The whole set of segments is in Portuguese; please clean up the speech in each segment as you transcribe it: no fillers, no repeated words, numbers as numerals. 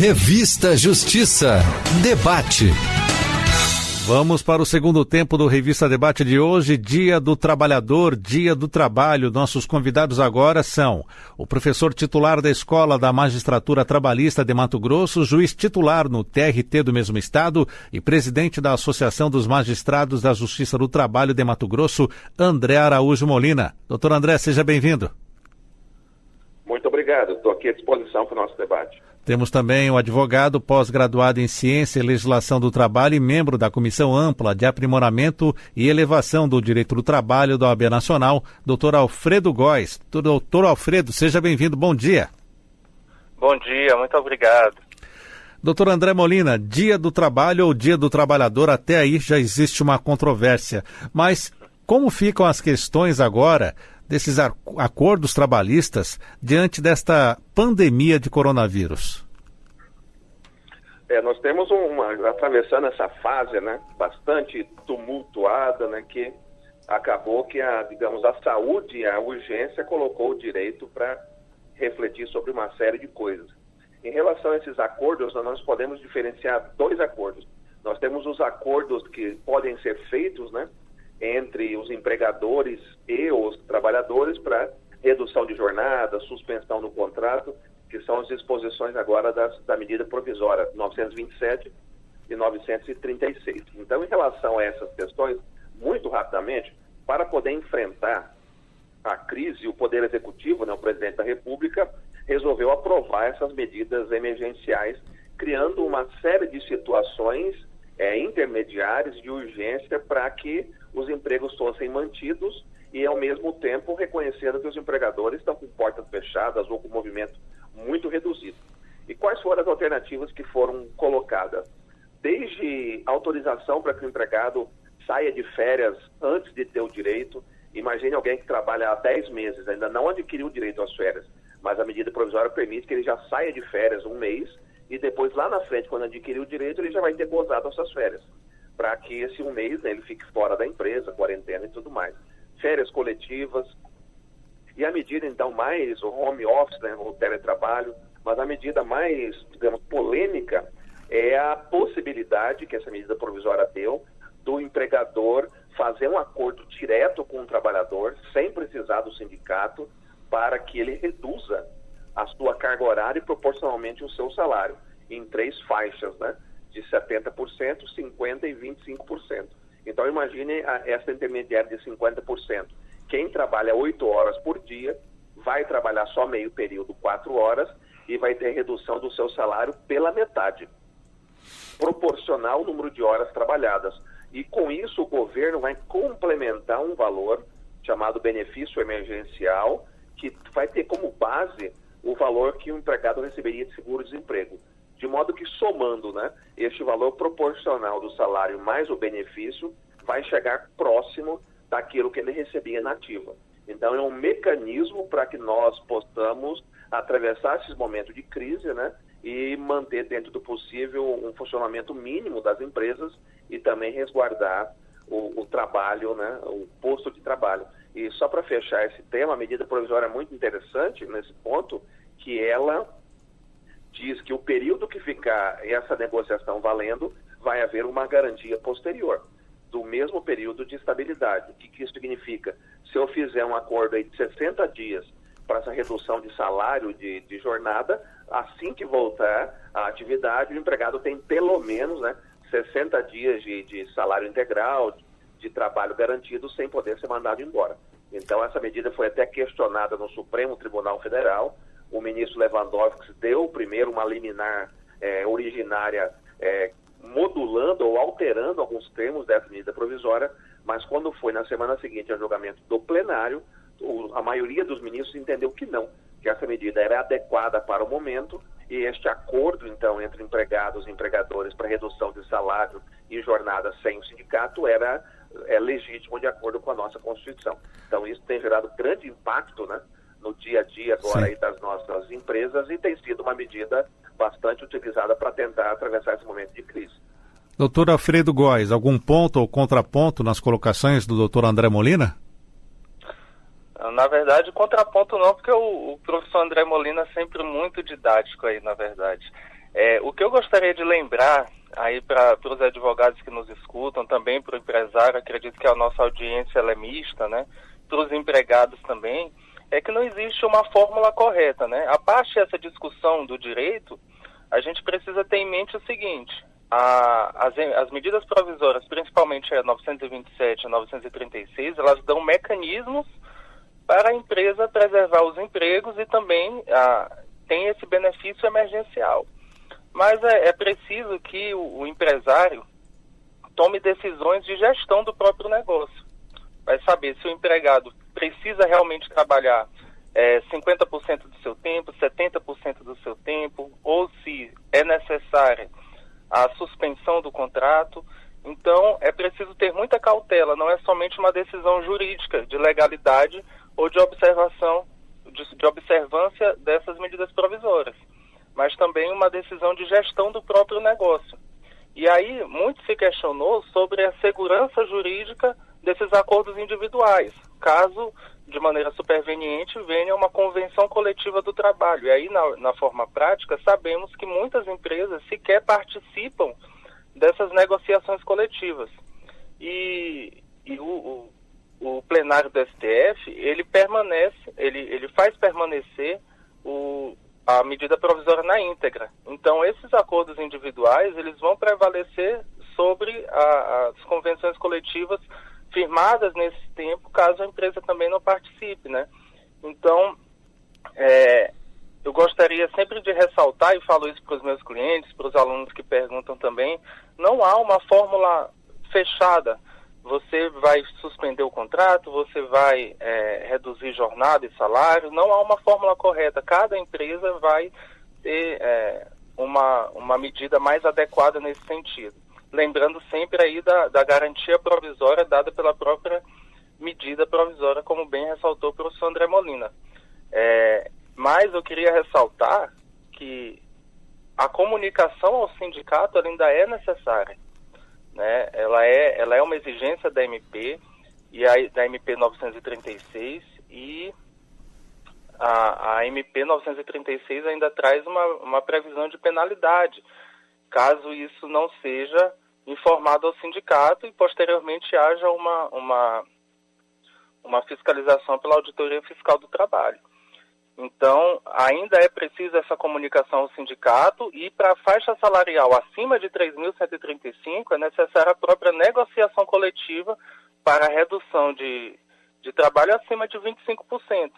Revista Justiça. Debate. Vamos para o segundo tempo do Revista Debate de hoje, Dia do Trabalhador, Dia do Trabalho. Nossos convidados agora são o professor titular da Escola da Magistratura Trabalhista de Mato Grosso, juiz titular no TRT do mesmo estado e presidente da Associação dos Magistrados da Justiça do Trabalho de Mato Grosso, André Araújo Molina. Doutor André, seja bem-vindo. Muito obrigado, estou aqui à disposição para o nosso debate. Temos também o advogado pós-graduado em Ciência e Legislação do Trabalho e membro da Comissão Ampla de Aprimoramento e Elevação do Direito do Trabalho da OAB Nacional, doutor Alfredo Góes. Doutor Alfredo, seja bem-vindo, bom dia. Bom dia, muito obrigado. Doutor André Molina, Dia do Trabalho ou Dia do Trabalhador, até aí já existe uma controvérsia, mas como ficam as questões agora desses acordos trabalhistas diante desta pandemia de coronavírus? Nós temos atravessando essa fase, bastante tumultuada, que acabou que a saúde e a urgência colocou o direito para refletir sobre uma série de coisas. Em relação a esses acordos, nós podemos diferenciar dois acordos. Nós temos os acordos que podem ser feitos, entre os empregadores e os trabalhadores para redução de jornada, suspensão do contrato, que são as disposições agora da medida provisória 927 e 936. Então, em relação a essas questões, muito rapidamente, para poder enfrentar a crise, o Poder Executivo, o Presidente da República, resolveu aprovar essas medidas emergenciais, criando uma série de situações intermediárias de urgência para que os empregos fossem mantidos e, ao mesmo tempo, reconhecendo que os empregadores estão com portas fechadas ou com movimento muito reduzido. E quais foram as alternativas que foram colocadas? Desde autorização para que o empregado saia de férias antes de ter o direito. Imagine alguém que trabalha há 10 meses, ainda não adquiriu o direito às férias, mas a medida provisória permite que ele já saia de férias um mês e depois, lá na frente, quando adquirir o direito, ele já vai ter gozado as suas férias, para que esse um mês ele fique fora da empresa, quarentena e tudo mais. Férias coletivas. E a medida, então, mais o home office, o teletrabalho, mas a medida mais, polêmica é a possibilidade que essa medida provisória deu do empregador fazer um acordo direto com o trabalhador, sem precisar do sindicato, para que ele reduza a sua carga horária e proporcionalmente o seu salário, em 3 faixas, de 70%, 50% e 25%. Então, imagine essa intermediária de 50%. Quem trabalha 8 horas por dia vai trabalhar só meio período, 4 horas, e vai ter redução do seu salário pela metade, proporcional ao número de horas trabalhadas. E com isso o governo vai complementar um valor chamado benefício emergencial, que vai ter como base o valor que o empregado receberia de seguro-desemprego. De modo que, somando este valor proporcional do salário mais o benefício, vai chegar próximo daquilo que ele recebia na ativa. Então, é um mecanismo para que nós possamos atravessar esses momentos de crise, e manter dentro do possível um funcionamento mínimo das empresas e também resguardar o trabalho, o posto de trabalho. E só para fechar esse tema, a medida provisória é muito interessante nesse ponto, que ela diz que o período que ficar essa negociação valendo, vai haver uma garantia posterior do mesmo período de estabilidade. O que isso significa? Se eu fizer um acordo aí de 60 dias para essa redução de salário, de jornada, assim que voltar à atividade, o empregado tem pelo menos 60 dias de salário integral, de trabalho garantido, sem poder ser mandado embora. Então, essa medida foi até questionada no Supremo Tribunal Federal. O ministro Lewandowski deu primeiro uma liminar originária modulando ou alterando alguns termos dessa medida provisória, mas quando foi na semana seguinte ao julgamento do plenário, a maioria dos ministros entendeu que não, que essa medida era adequada para o momento, e este acordo, então, entre empregados e empregadores para redução de salário e jornada sem o sindicato é legítimo de acordo com a nossa Constituição. Então, isso tem gerado grande impacto, no dia a dia agora aí das nossas empresas, e tem sido uma medida bastante utilizada para tentar atravessar esse momento de crise. Doutor Alfredo Góes, algum ponto ou contraponto nas colocações do doutor André Molina? Na verdade, contraponto não, porque o professor André Molina é sempre muito didático aí, na verdade. O que eu gostaria de lembrar aí para os advogados que nos escutam, também para o empresário, acredito que a nossa audiência ela é mista, né? Para os empregados também, é que não existe uma fórmula correta, né? A parte dessa discussão do direito, a gente precisa ter em mente o seguinte: as medidas provisórias, principalmente a 927 e a 936, elas dão mecanismos para a empresa preservar os empregos e também tem esse benefício emergencial. Mas é preciso que o empresário tome decisões de gestão do próprio negócio. Vai saber se o empregado precisa realmente trabalhar 50% do seu tempo, 70% do seu tempo, ou se é necessária a suspensão do contrato. Então, é preciso ter muita cautela, não é somente uma decisão jurídica de legalidade ou de observação, de observância dessas medidas provisórias, mas também uma decisão de gestão do próprio negócio. E aí, muito se questionou sobre a segurança jurídica desses acordos individuais, caso, de maneira superveniente, venha uma convenção coletiva do trabalho. E aí, na forma prática, sabemos que muitas empresas sequer participam dessas negociações coletivas. E o plenário do STF, ele faz permanecer a medida provisória na íntegra. Então, esses acordos individuais, eles vão prevalecer sobre as convenções coletivas firmadas nesse tempo, caso a empresa também não participe, né? Então, eu gostaria sempre de ressaltar, e falo isso para os meus clientes, para os alunos que perguntam também, não há uma fórmula fechada. Você vai suspender o contrato, você vai reduzir jornada e salário, não há uma fórmula correta. Cada empresa vai ter uma medida mais adequada nesse sentido. Lembrando sempre aí da garantia provisória dada pela própria medida provisória, como bem ressaltou o professor André Molina. Mas eu queria ressaltar que a comunicação ao sindicato ela ainda é necessária, né? Ela é uma exigência da MP, da MP 936, e a MP 936 ainda traz uma previsão de penalidade, caso isso não seja informado ao sindicato e posteriormente haja uma fiscalização pela Auditoria Fiscal do Trabalho. Então, ainda é preciso essa comunicação ao sindicato, e para a faixa salarial acima de 3.135 é necessária a própria negociação coletiva para a redução de trabalho acima de 25%.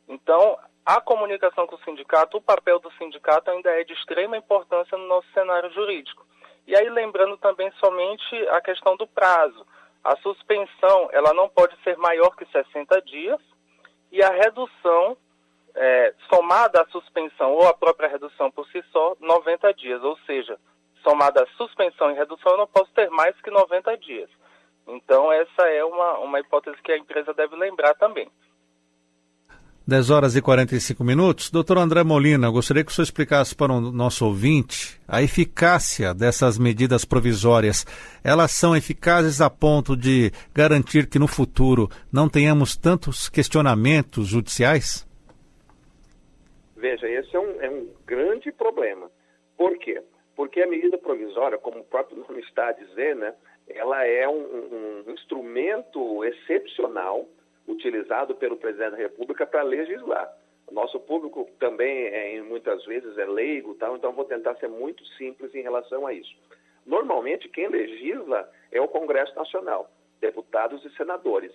Então, a comunicação com o sindicato, o papel do sindicato ainda é de extrema importância no nosso cenário jurídico. E aí, lembrando também somente a questão do prazo. A suspensão, ela não pode ser maior que 60 dias, e a redução, somada à suspensão ou a própria redução por si só, 90 dias. Ou seja, somada à suspensão e redução, eu não posso ter mais que 90 dias. Então, essa é uma hipótese que a empresa deve lembrar também. 10 horas e 45 minutos. Doutor André Molina, eu gostaria que o senhor explicasse para o nosso ouvinte a eficácia dessas medidas provisórias. Elas são eficazes a ponto de garantir que no futuro não tenhamos tantos questionamentos judiciais? Veja, esse é um grande problema. Por quê? Porque a medida provisória, como o próprio nome está a dizer, né, ela é um instrumento excepcional utilizado pelo presidente da República para legislar. O nosso público também, muitas vezes, é leigo, então vou tentar ser muito simples em relação a isso. Normalmente, quem legisla é o Congresso Nacional, deputados e senadores.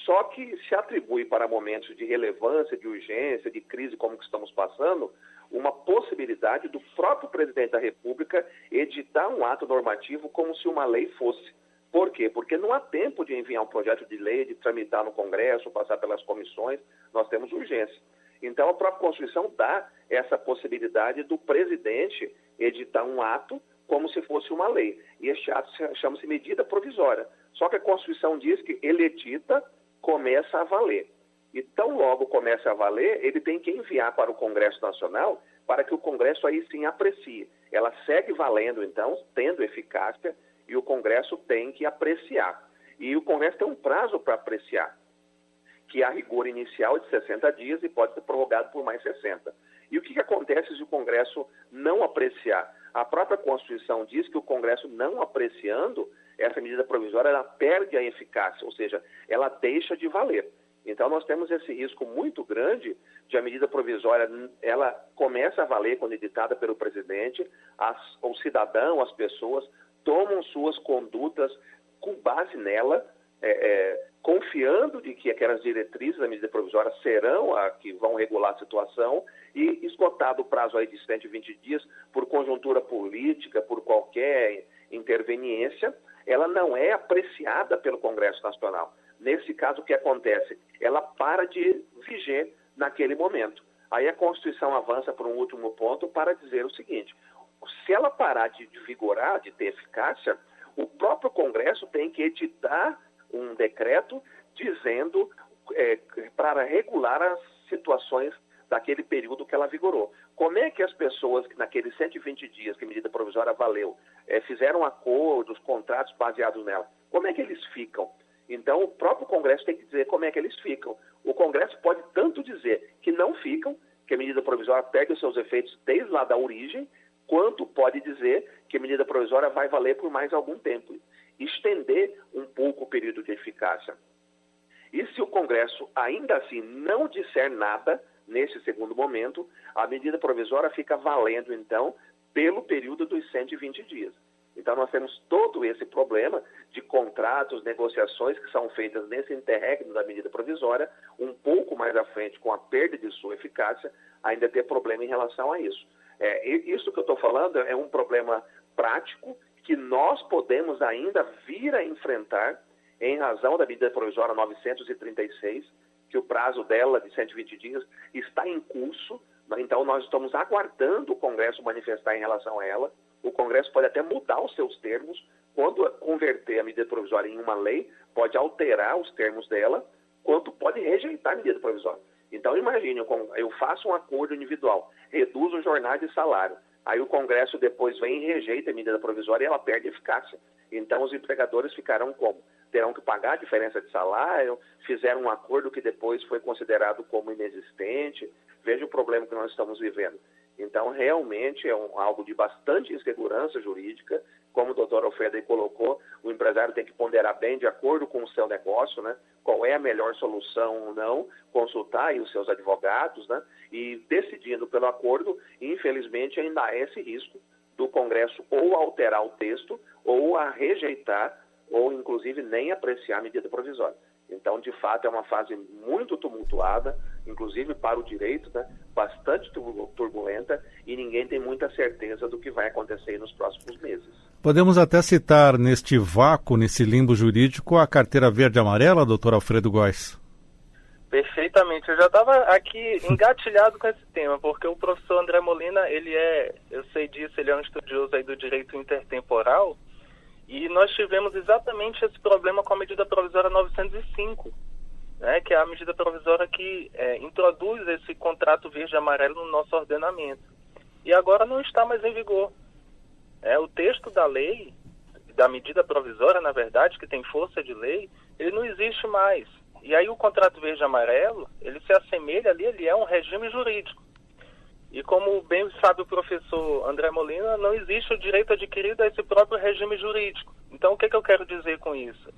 Só que se atribui para momentos de relevância, de urgência, de crise como que estamos passando, uma possibilidade do próprio presidente da República editar um ato normativo como se uma lei fosse. Por quê? Porque não há tempo de enviar um projeto de lei, de tramitar no Congresso, passar pelas comissões, nós temos urgência. Então, a própria Constituição dá essa possibilidade do presidente editar um ato como se fosse uma lei. E este ato chama-se medida provisória. Só que a Constituição diz que ele edita, começa a valer. E tão logo começa a valer, ele tem que enviar para o Congresso Nacional para que o Congresso aí sim aprecie. Ela segue valendo, então, tendo eficácia, e o Congresso tem que apreciar. E o Congresso tem um prazo para apreciar, que a rigor inicial de 60 dias e pode ser prorrogado por mais 60. E o que acontece se o Congresso não apreciar? A própria Constituição diz que o Congresso não apreciando essa medida provisória, ela perde a eficácia, ou seja, ela deixa de valer. Então, nós temos esse risco muito grande de a medida provisória, ela começa a valer quando editada pelo presidente, o cidadão, as pessoas tomam suas condutas com base nela, confiando de que aquelas diretrizes da medida provisória serão a que vão regular a situação e, esgotado o prazo aí de 120 dias, por conjuntura política, por qualquer interveniência, ela não é apreciada pelo Congresso Nacional. Nesse caso, o que acontece? Ela para de viger naquele momento. Aí a Constituição avança para um último ponto para dizer o seguinte: se ela parar de vigorar, de ter eficácia, o próprio Congresso tem que editar um decreto dizendo para regular as situações daquele período que ela vigorou. Como é que as pessoas que naqueles 120 dias que a medida provisória valeu, fizeram acordos, contratos baseados nela, como é que eles ficam? Então, o próprio Congresso tem que dizer como é que eles ficam. O Congresso pode tanto dizer que não ficam, que a medida provisória pega os seus efeitos desde lá da origem, quanto pode dizer que a medida provisória vai valer por mais algum tempo. Estender um pouco o período de eficácia. E se o Congresso ainda assim não disser nada, nesse segundo momento, a medida provisória fica valendo, então, pelo período dos 120 dias. Então, nós temos todo esse problema de contratos, negociações que são feitas nesse interregno da medida provisória, um pouco mais à frente, com a perda de sua eficácia, ainda ter problema em relação a isso. Isso que eu estou falando é um problema prático que nós podemos ainda vir a enfrentar em razão da medida provisória 936, que o prazo dela de 120 dias está em curso. Então, nós estamos aguardando o Congresso manifestar em relação a ela. O Congresso pode até mudar os seus termos. Quando converter a medida provisória em uma lei, pode alterar os termos dela, quanto pode rejeitar a medida provisória. Então, imagine, eu faço um acordo individual, reduzo jornada e salário. Aí o Congresso depois vem e rejeita a medida provisória e ela perde eficácia. Então, os empregadores ficarão como? Terão que pagar a diferença de salário, fizeram um acordo que depois foi considerado como inexistente. Veja o problema que nós estamos vivendo. Então, realmente é algo de bastante insegurança jurídica. Como o doutor Alfredo aí colocou, o empresário tem que ponderar bem de acordo com o seu negócio, né? Qual é a melhor solução ou não, consultar aí os seus advogados, né? E decidindo pelo acordo, infelizmente ainda há esse risco do Congresso ou alterar o texto ou a rejeitar ou inclusive nem apreciar a medida provisória. Então, de fato, é uma fase muito tumultuada, inclusive para o direito, né? Bastante turbulenta, e ninguém tem muita certeza do que vai acontecer nos próximos meses. Podemos até citar neste vácuo, nesse limbo jurídico, a carteira verde e amarela, doutor Alfredo Góes? Perfeitamente. Eu já estava aqui engatilhado com esse tema, porque o professor André Molina, eu sei disso, ele é um estudioso aí do direito intertemporal, e nós tivemos exatamente esse problema com a medida provisória 905, né, que é a medida provisória que introduz esse contrato verde e amarelo no nosso ordenamento. E agora não está mais em vigor. O texto da lei, da medida provisória, na verdade, que tem força de lei, ele não existe mais. E aí o contrato verde e amarelo, ele se assemelha ali, ele é um regime jurídico. E como bem sabe o professor André Molina, não existe o direito adquirido a esse próprio regime jurídico. Então, o que eu quero dizer com isso?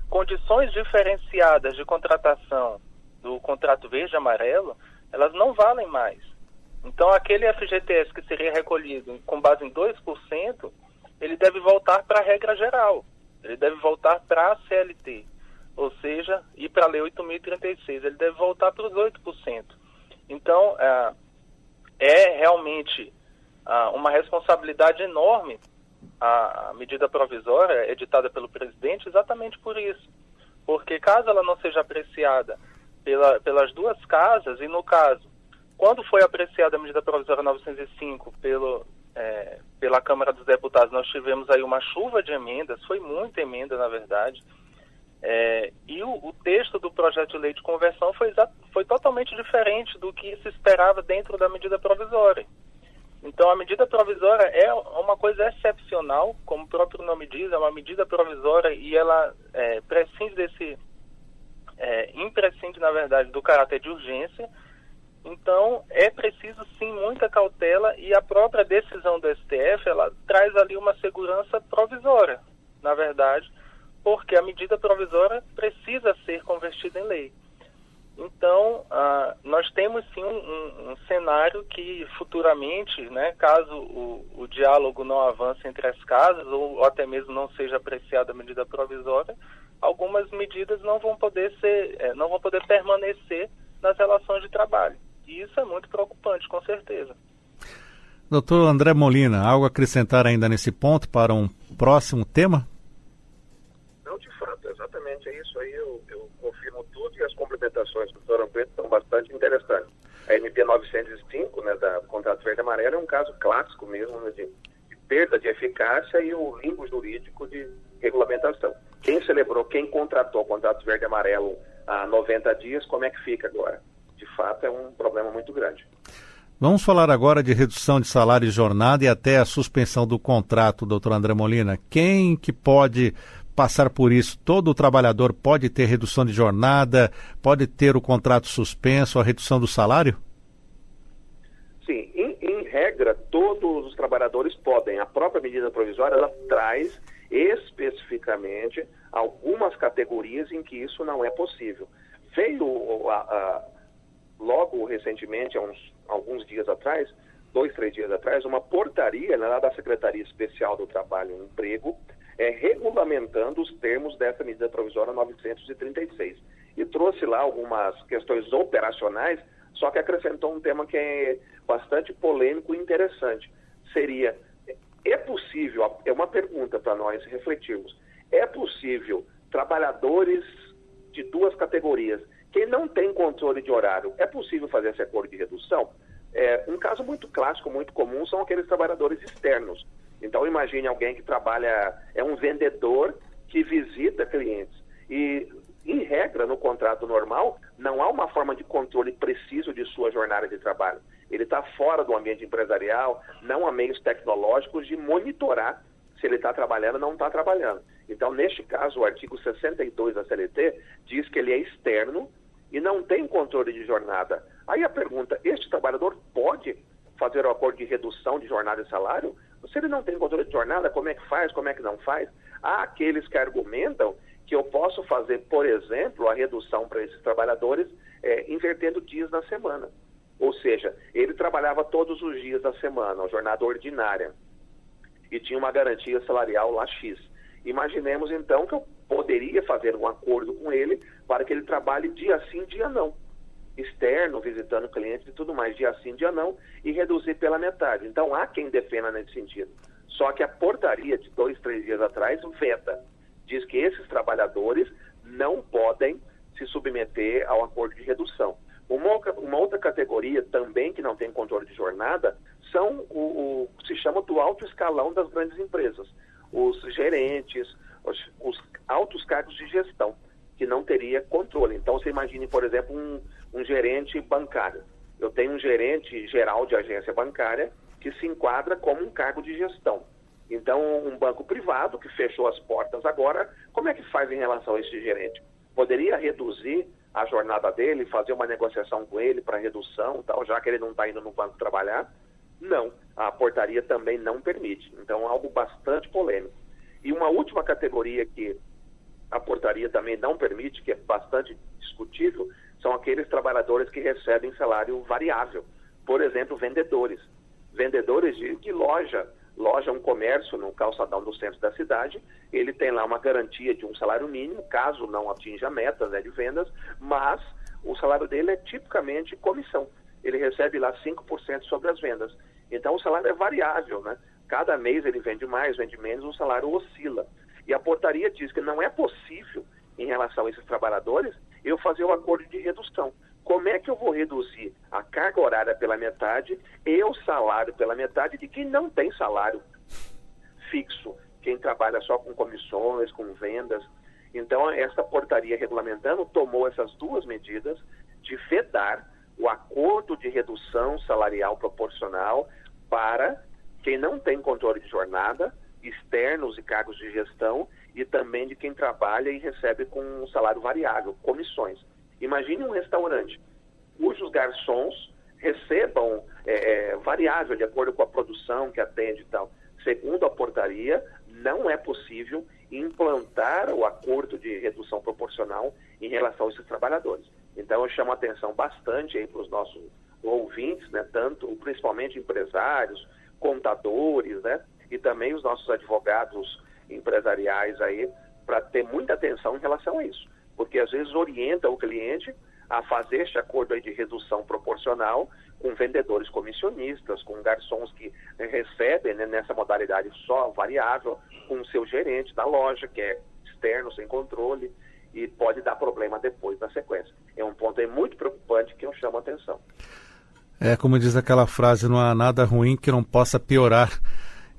Condições diferenciadas de contratação do contrato verde e amarelo, elas não valem mais. Então, aquele FGTS que seria recolhido com base em 2%, ele deve voltar para a regra geral. Ele deve voltar para a CLT. Ou seja, ir para a Lei 8.036. Ele deve voltar para os 8%. Então, é realmente uma responsabilidade enorme a medida provisória editada pelo presidente exatamente por isso. Porque caso ela não seja apreciada pelas duas casas, e no caso, quando foi apreciada a medida provisória 905 pela Câmara dos Deputados, nós tivemos aí uma chuva de emendas, foi muita emenda, na verdade, e o texto do projeto de lei de conversão foi totalmente diferente do que se esperava dentro da medida provisória. Então, a medida provisória é uma coisa excepcional, como o próprio nome diz, é uma medida provisória e ela imprescinde, na verdade, do caráter de urgência, Então, é preciso sim muita cautela, e a própria decisão do STF, ela traz ali uma segurança provisória, na verdade, porque a medida provisória precisa ser convertida em lei. Então, nós temos sim um cenário que futuramente, né, caso o diálogo não avance entre as casas, ou até mesmo não seja apreciada a medida provisória, algumas medidas não vão poder permanecer nas relações de trabalho. E isso é muito preocupante, com certeza. Doutor André Molina, algo a acrescentar ainda nesse ponto para um próximo tema? Não, de fato, exatamente é isso aí. Eu confirmo tudo, e as complementações do Dr. Preto são bastante interessantes. A MP 905, né, da contrato verde e amarelo, é um caso clássico mesmo, né, de perda de eficácia e o limbo jurídico de regulamentação. Quem celebrou, quem contratou o contrato verde e amarelo há 90 dias, como é que fica agora? De fato, é um problema muito grande. Vamos falar agora de redução de salário e jornada e até a suspensão do contrato, doutor André Molina. Quem que pode passar por isso? Todo trabalhador pode ter redução de jornada, pode ter o contrato suspenso, a redução do salário? Sim, em regra, todos os trabalhadores podem. A própria medida provisória, ela traz especificamente algumas categorias em que isso não é possível. Veio logo recentemente, há alguns dias atrás, 2, 3 dias atrás, uma portaria lá da Secretaria Especial do Trabalho e Emprego, regulamentando os termos dessa medida provisória 936. E trouxe lá algumas questões operacionais, só que acrescentou um tema que é bastante polêmico e interessante. Seria, é possível, é uma pergunta para nós refletirmos, é possível trabalhadores de duas categorias, quem não tem controle de horário, é possível fazer esse acordo de redução? Um caso muito clássico, muito comum, são aqueles trabalhadores externos. Então, imagine alguém que trabalha, é um vendedor que visita clientes. E, em regra, no contrato normal, não há uma forma de controle preciso de sua jornada de trabalho. Ele está fora do ambiente empresarial, não há meios tecnológicos de monitorar se ele está trabalhando ou não está trabalhando. Então, neste caso, o artigo 62 da CLT diz que ele é externo e não tem controle de jornada. Aí a pergunta, este trabalhador pode fazer o acordo de redução de jornada e salário? Se ele não tem controle de jornada, como é que faz, como é que não faz? Há aqueles que argumentam que eu posso fazer, por exemplo, a redução para esses trabalhadores invertendo dias na semana. Ou seja, ele trabalhava todos os dias da semana, a jornada ordinária, e tinha uma garantia salarial lá X. Imaginemos, então, que eu poderia fazer um acordo com ele para que ele trabalhe dia sim, dia não. Externo, visitando clientes e tudo mais, dia sim, dia não, e reduzir pela metade. Então, há quem defenda nesse sentido. Só que a portaria de 2, 3 dias atrás veta. Diz que esses trabalhadores não podem se submeter ao acordo de redução. Uma outra categoria também que não tem controle de jornada são o que se chama do alto escalão das grandes empresas. Os gerentes, os altos cargos de gestão, que não teria controle. Então, você imagine, por exemplo, um gerente bancário. Eu tenho um gerente geral de agência bancária que se enquadra como um cargo de gestão. Então, um banco privado que fechou as portas agora, como é que faz em relação a esse gerente? Poderia reduzir a jornada dele, fazer uma negociação com ele para redução, tal, já que ele não está indo no banco trabalhar? Não, a portaria também não permite. Então, é algo bastante polêmico. E uma última categoria que a portaria também não permite, que é bastante discutível, são aqueles trabalhadores que recebem salário variável. Por exemplo, vendedores. Vendedores de loja, um comércio no calçadão do centro da cidade, ele tem lá uma garantia de um salário mínimo, caso não atinja metas, né, de vendas, mas o salário dele é tipicamente comissão. Ele recebe lá 5% sobre as vendas. Então o salário é variável, né? Cada mês ele vende mais, vende menos, o salário oscila. E a portaria diz que não é possível, em relação a esses trabalhadores, eu fazer o acordo de redução. Como é que eu vou reduzir a carga horária pela metade e o salário pela metade de quem não tem salário fixo, quem trabalha só com comissões, com vendas? Então, essa portaria regulamentando tomou essas duas medidas de vedar o acordo de redução salarial proporcional para quem não tem controle de jornada, externos e cargos de gestão, e também de quem trabalha e recebe com um salário variável, comissões. Imagine um restaurante cujos garçons recebam variável de acordo com a produção que atende e tal. Segundo a portaria, não é possível implantar o acordo de redução proporcional em relação a esses trabalhadores. Então, eu chamo a atenção bastante para os nossos ouvintes, né, principalmente empresários, contadores, né, e também os nossos advogados empresariais aí, para ter muita atenção em relação a isso. Porque, às vezes, orienta o cliente a fazer este acordo aí de redução proporcional com vendedores comissionistas, com garçons que recebem, né, nessa modalidade só variável, com o seu gerente da loja, que é externo, sem controle, e pode dar problema depois na sequência. É um ponto aí muito preocupante que eu chamo a atenção. Como diz aquela frase, não há nada ruim que não possa piorar.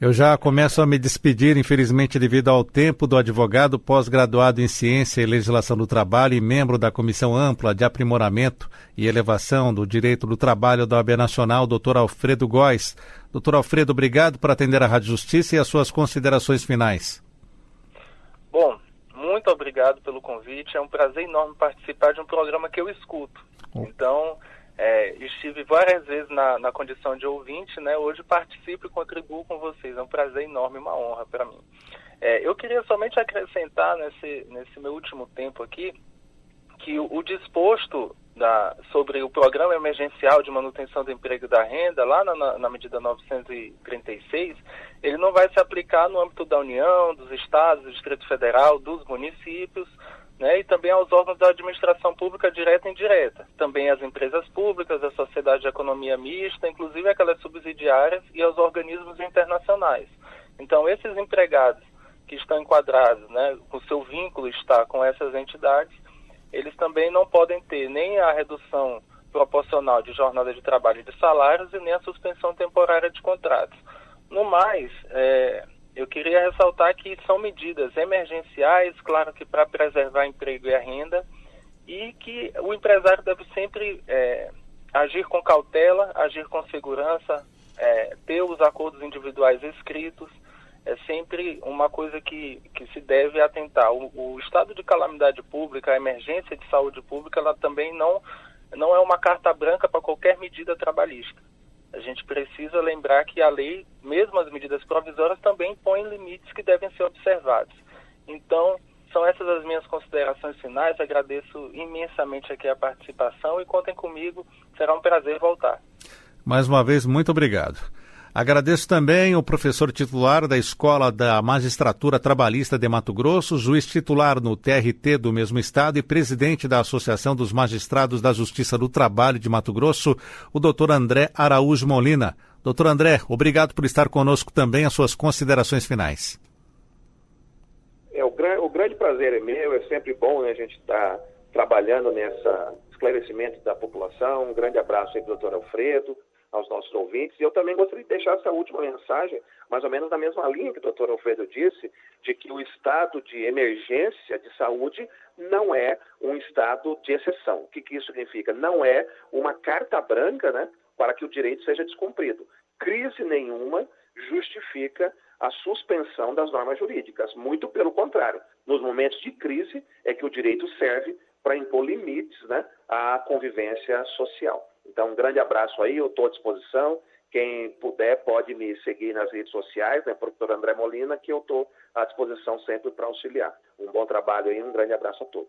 Eu já começo a me despedir, infelizmente, devido ao tempo, do advogado pós-graduado em Ciência e Legislação do Trabalho e membro da Comissão Ampla de Aprimoramento e Elevação do Direito do Trabalho da OAB Nacional, Dr. Alfredo Góes. Dr. Alfredo, obrigado por atender a Rádio Justiça e as suas considerações finais. Bom, muito obrigado pelo convite. É um prazer enorme participar de um programa que eu escuto. Então, estive várias vezes na condição de ouvinte, né? Hoje participo e contribuo com vocês. É um prazer enorme, uma honra para mim. Eu queria somente acrescentar nesse meu último tempo aqui que o disposto sobre o Programa Emergencial de Manutenção do Emprego e da Renda, lá na medida 936, ele não vai se aplicar no âmbito da União, dos Estados, do Distrito Federal, dos municípios, né, e também aos órgãos da administração pública direta e indireta, também às empresas públicas, à sociedade de economia mista, inclusive aquelas subsidiárias e aos organismos internacionais. Então, esses empregados que estão enquadrados, né, o seu vínculo está com essas entidades, eles também não podem ter nem a redução proporcional de jornada de trabalho e de salários e nem a suspensão temporária de contratos. No mais, eu queria ressaltar que são medidas emergenciais, claro que para preservar emprego e a renda, e que o empresário deve sempre agir com cautela, agir com segurança, ter os acordos individuais escritos. É sempre uma coisa que se deve atentar. O estado de calamidade pública, a emergência de saúde pública, ela também não é uma carta branca para qualquer medida trabalhista. A gente precisa lembrar que a lei, mesmo as medidas provisórias, também põe limites que devem ser observados. Então, são essas as minhas considerações finais. Agradeço imensamente aqui a participação e contem comigo, será um prazer voltar. Mais uma vez, muito obrigado. Agradeço também o professor titular da Escola da Magistratura Trabalhista de Mato Grosso, juiz titular no TRT do mesmo estado e presidente da Associação dos Magistrados da Justiça do Trabalho de Mato Grosso, o doutor André Araújo Molina. Doutor André, obrigado por estar conosco também. As suas considerações finais. O grande prazer é meu, é sempre bom, né, a gente estar trabalhando nesse esclarecimento da população. Um grande abraço aí para o doutor Alfredo, aos nossos ouvintes. E eu também gostaria de deixar essa última mensagem, mais ou menos na mesma linha que o doutor Alfredo disse, de que o estado de emergência de saúde não é um estado de exceção. O que isso significa? Não é uma carta branca, né, para que o direito seja descumprido. Crise nenhuma justifica a suspensão das normas jurídicas. Muito pelo contrário. Nos momentos de crise é que o direito serve para impor limites, né, à convivência social. Então, um grande abraço aí, eu estou à disposição. Quem puder pode me seguir nas redes sociais, né, professor André Molina, que eu estou à disposição sempre para auxiliar. Um bom trabalho aí, um grande abraço a todos.